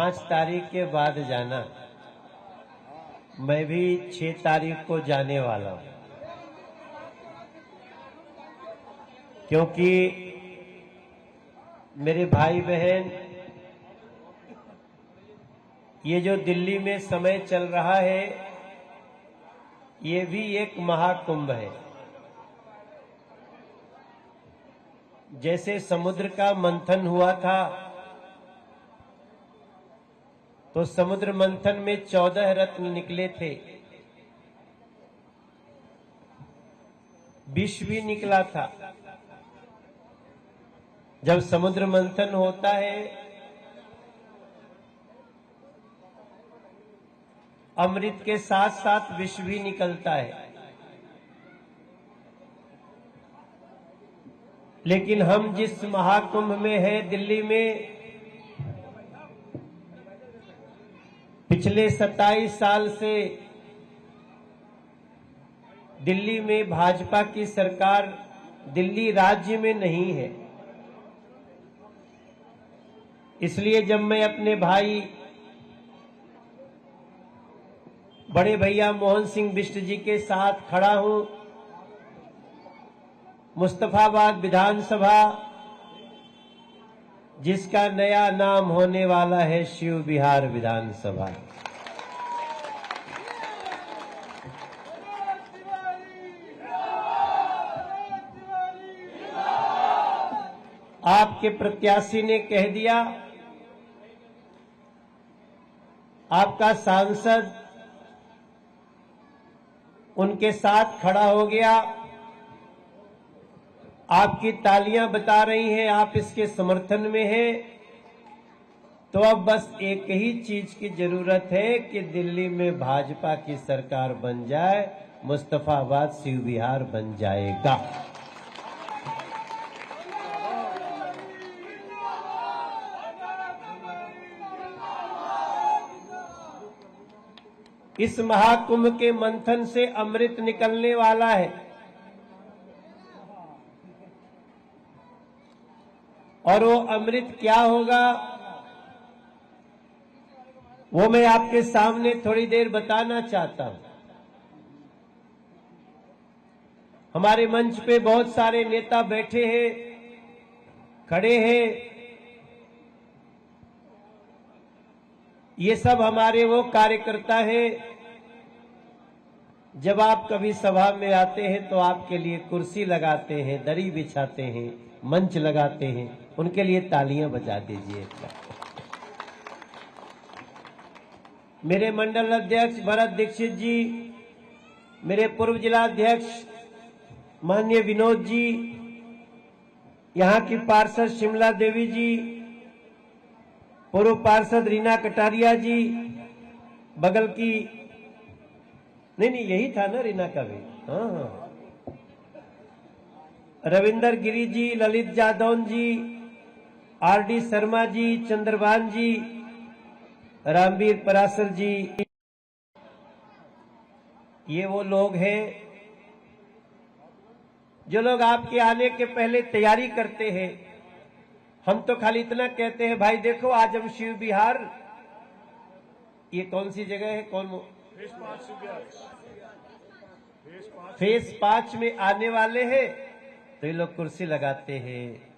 5 तारीख के बाद जाना। मैं भी 6 तारीख को जाने वाला हूं, क्योंकि मेरे भाई बहन, ये जो दिल्ली में समय चल रहा है, ये भी एक महाकुंभ है। जैसे समुद्र का मंथन हुआ था, तो समुद्र मंथन में 14 रत्न निकले थे, विष भी निकला था। जब समुद्र मंथन होता है, अमृत के साथ साथ विष भी निकलता है। लेकिन हम जिस महाकुंभ में हैं दिल्ली में, पिछले 27 साल से दिल्ली में भाजपा की सरकार दिल्ली राज्य में नहीं है। इसलिए जब मैं अपने भाई बड़े भैया मोहन सिंह बिष्ट जी के साथ खड़ा हूं, मुस्तफाबाद विधानसभा, जिसका नया नाम होने वाला है शिव विहार विधानसभा, आपके प्रत्याशी ने कह दिया, आपका सांसद उनके साथ खड़ा हो गया, आपकी तालियां बता रही हैं आप इसके समर्थन में हैं। तो अब बस एक ही चीज की जरूरत है कि दिल्ली में भाजपा की सरकार बन जाए, मुस्तफाबाद शिव विहार बन जाएगा। इस महाकुंभ के मंथन से अमृत निकलने वाला है, और वो अमृत क्या होगा वो मैं आपके सामने थोड़ी देर बताना चाहता हूं। हमारे मंच पे बहुत सारे नेता बैठे हैं, खड़े हैं। ये सब हमारे वो कार्यकर्ता हैं, जब आप कभी सभा में आते हैं तो आपके लिए कुर्सी लगाते हैं, दरी बिछाते हैं, मंच लगाते हैं। उनके लिए तालियां बजा दीजिए। मेरे मंडल अध्यक्ष भरत दीक्षित जी, मेरे पूर्व जिला अध्यक्ष माननीय विनोद जी, यहाँ की पार्षद शिमला देवी जी, पूर्व पार्षद रीना कटारिया जी, बगल की नहीं यही था ना रीना का भी, हाँ, रविंदर गिरी जी, ललित जादौन जी, आरडी शर्मा जी, चंद्रभान जी, रामवीर पराशर जी, ये वो लोग हैं जो लोग आपके आने के पहले तैयारी करते हैं। हम तो खाली इतना कहते हैं, भाई देखो आज हम शिव विहार, ये कौन सी जगह है, फेज 5 में आने वाले हैं, तो ये लोग कुर्सी लगाते हैं,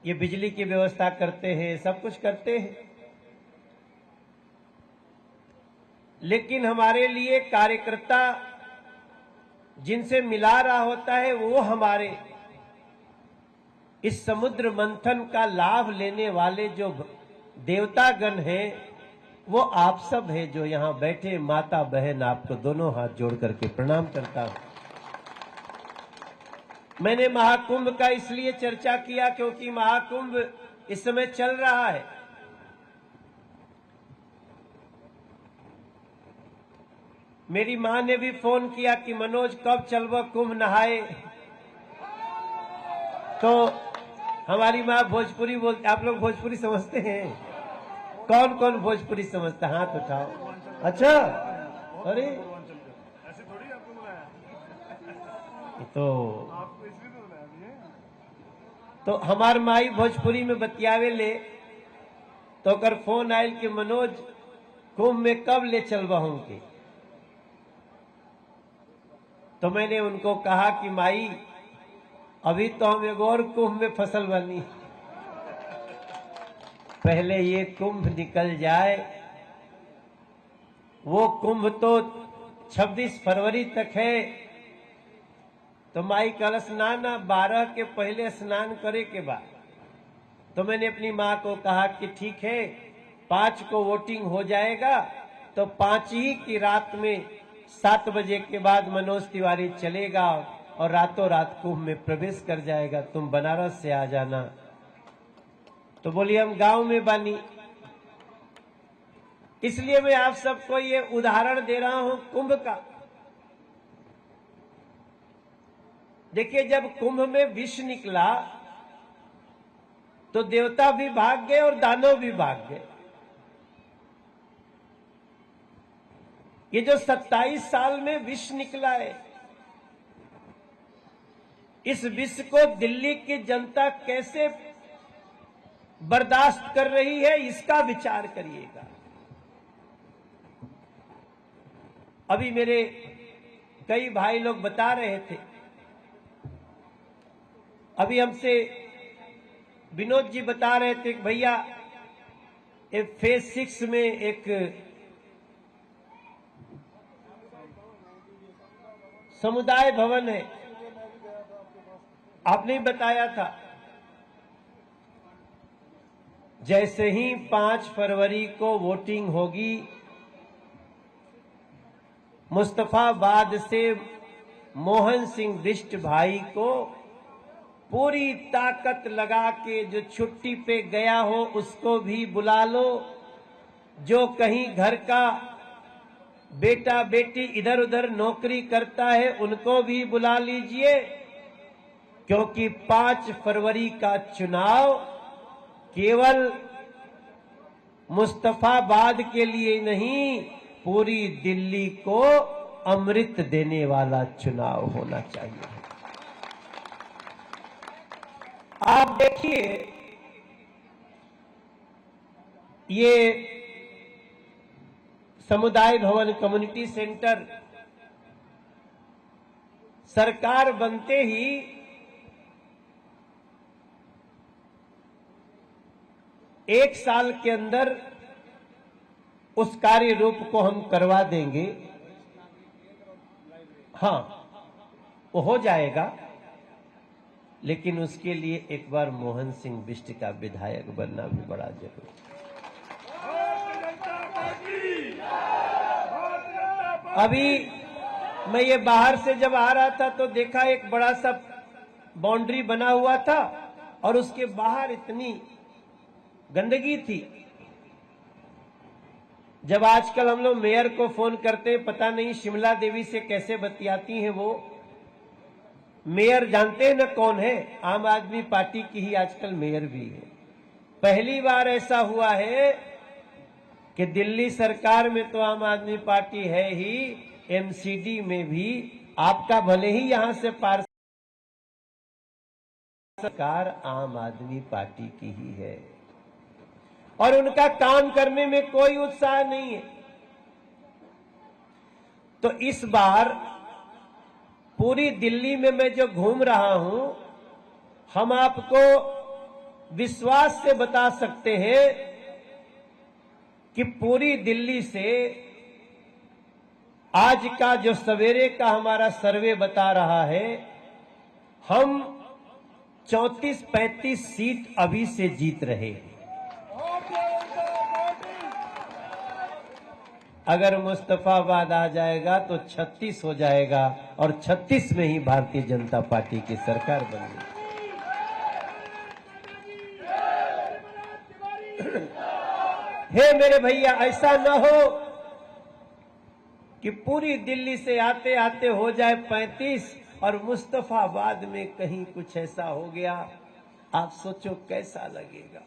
ये बिजली की व्यवस्था करते हैं, सब कुछ करते हैं। लेकिन हमारे लिए कार्यकर्ता जिनसे मिला रहा होता है, वो हमारे इस समुद्र मंथन का लाभ लेने वाले जो देवतागण हैं, वो आप सब हैं जो यहां बैठे। माता बहन, आपको दोनों हाथ जोड़ करके प्रणाम करता हूं। मैंने महाकुंभ का इसलिए चर्चा किया क्योंकि महाकुंभ इस समय चल रहा है। मेरी मां ने भी फोन किया कि मनोज कब चलबो कुंभ नहाए, तो हमारी मां भोजपुरी बोलती। आप लोग भोजपुरी समझते हैं? कौन कौन भोजपुरी समझता? हाथ उठाओ। अच्छा, अरे तो हमार माई भोजपुरी में बतियावे ले, तो अगर फोन आयल कि मनोज कुंभ में कब ले चल के, तो मैंने उनको कहा कि माई अभी तो हम एक और कुंभ में फसल बनी, पहले ये कुंभ निकल जाए। वो कुंभ तो 26 फरवरी तक है। तो माई कल स्नान 12 के पहले स्नान करे के बाद। तो मैंने अपनी माँ को कहा कि ठीक है 5 को वोटिंग हो जाएगा, तो 5 ही की रात में 7 बजे के बाद मनोज तिवारी चलेगा और रातों रात कुंभ में प्रवेश कर जाएगा, तुम बनारस से आ जाना। तो बोली हम गांव में बनी। इसलिए मैं आप सबको ये उदाहरण दे रहा हूं कुंभ का। देखिए जब कुंभ में विष निकला तो देवता भी भाग गए और दानव भी भाग गए। ये जो 27 साल में विष निकला है, इस विष को दिल्ली की जनता कैसे बर्दाश्त कर रही है, इसका विचार करिएगा। अभी मेरे कई भाई लोग बता रहे थे, अभी हमसे विनोद जी बता रहे थे कि भैया फेज 6 में एक समुदाय भवन है, आपने बताया था। जैसे ही 5 फरवरी को वोटिंग होगी, मुस्तफाबाद से मोहन सिंह बिष्ट भाई को पूरी ताकत लगा के, जो छुट्टी पे गया हो उसको भी बुला लो, जो कहीं घर का बेटा बेटी इधर उधर नौकरी करता है उनको भी बुला लीजिए, क्योंकि 5 फरवरी का चुनाव केवल मुस्तफाबाद के लिए नहीं, पूरी दिल्ली को अमृत देने वाला चुनाव होना चाहिए। आप देखिए ये समुदाय भवन कम्युनिटी सेंटर सरकार बनते ही एक साल के अंदर उस कार्य रूप को हम करवा देंगे। हाँ, वो हो जाएगा, लेकिन उसके लिए एक बार मोहन सिंह बिष्ट का विधायक बनना भी बड़ा जरूरी है। अभी मैं ये बाहर से जब आ रहा था तो देखा एक बड़ा सा बाउंड्री बना हुआ था और उसके बाहर इतनी गंदगी थी। जब आजकल हम लोग मेयर को फोन करते हैं, पता नहीं शिमला देवी से कैसे बतियाती हैं वो। मेयर जानते हैं ना कौन है? आम आदमी पार्टी की ही आजकल मेयर भी है। पहली बार ऐसा हुआ है कि दिल्ली सरकार में तो आम आदमी पार्टी है ही, एमसीडी में भी आपका भले ही यहां से पार्षद, सरकार आम आदमी पार्टी की ही है और उनका काम करने में कोई उत्साह नहीं है। तो इस बार पूरी दिल्ली में मैं जो घूम रहा हूं, हम आपको विश्वास से बता सकते हैं कि पूरी दिल्ली से आज का जो सवेरे का हमारा सर्वे बता रहा है, हम 34-35 सीट अभी से जीत रहे हैं। अगर मुस्तफाबाद आ जाएगा तो 36 हो जाएगा और 36 में ही भारतीय जनता पार्टी की सरकार बनेगी। हे मेरे भैया, ऐसा न हो कि पूरी दिल्ली से आते आते हो जाए 35 और मुस्तफाबाद में कहीं कुछ ऐसा हो गया, आप सोचो कैसा लगेगा।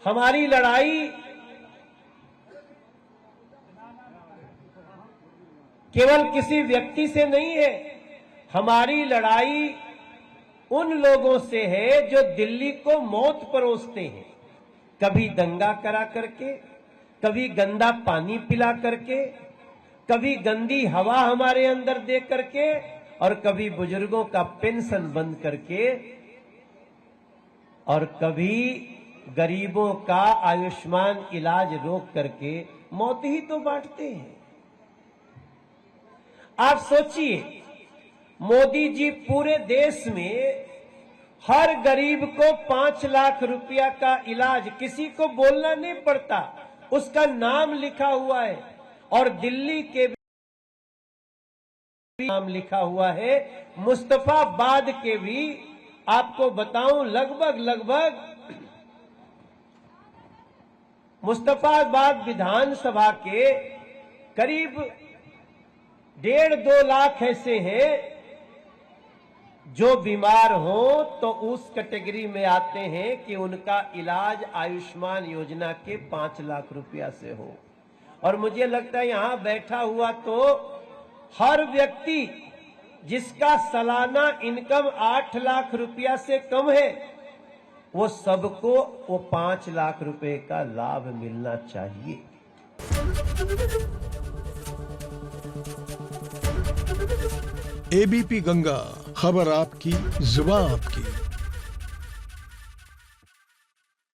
हमारी लड़ाई केवल किसी व्यक्ति से नहीं है, हमारी लड़ाई उन लोगों से है जो दिल्ली को मौत परोसते हैं, कभी दंगा करा करके, कभी गंदा पानी पिला करके, कभी गंदी हवा हमारे अंदर दे करके, और कभी बुजुर्गों का पेंशन बंद करके, और कभी गरीबों का आयुष्मान इलाज रोक करके मौत ही तो बांटते हैं। आप सोचिए, मोदी जी पूरे देश में हर गरीब को 5 लाख रुपया का इलाज, किसी को बोलना नहीं पड़ता, उसका नाम लिखा हुआ है, और दिल्ली के भी नाम लिखा हुआ है, मुस्तफाबाद के भी आपको बताऊं लगभग मुस्तफाबाद विधानसभा के करीब 1.5-2 लाख ऐसे हैं जो बीमार हो तो उस कैटेगरी में आते हैं कि उनका इलाज आयुष्मान योजना के 5 लाख रुपया से हो। और मुझे लगता है यहां बैठा हुआ तो हर व्यक्ति जिसका सालाना इनकम 8 लाख रुपया से कम है, वो सबको वो 5 लाख रुपए का लाभ मिलना चाहिए। एबीपी गंगा, खबर आपकी, जुबान आपकी।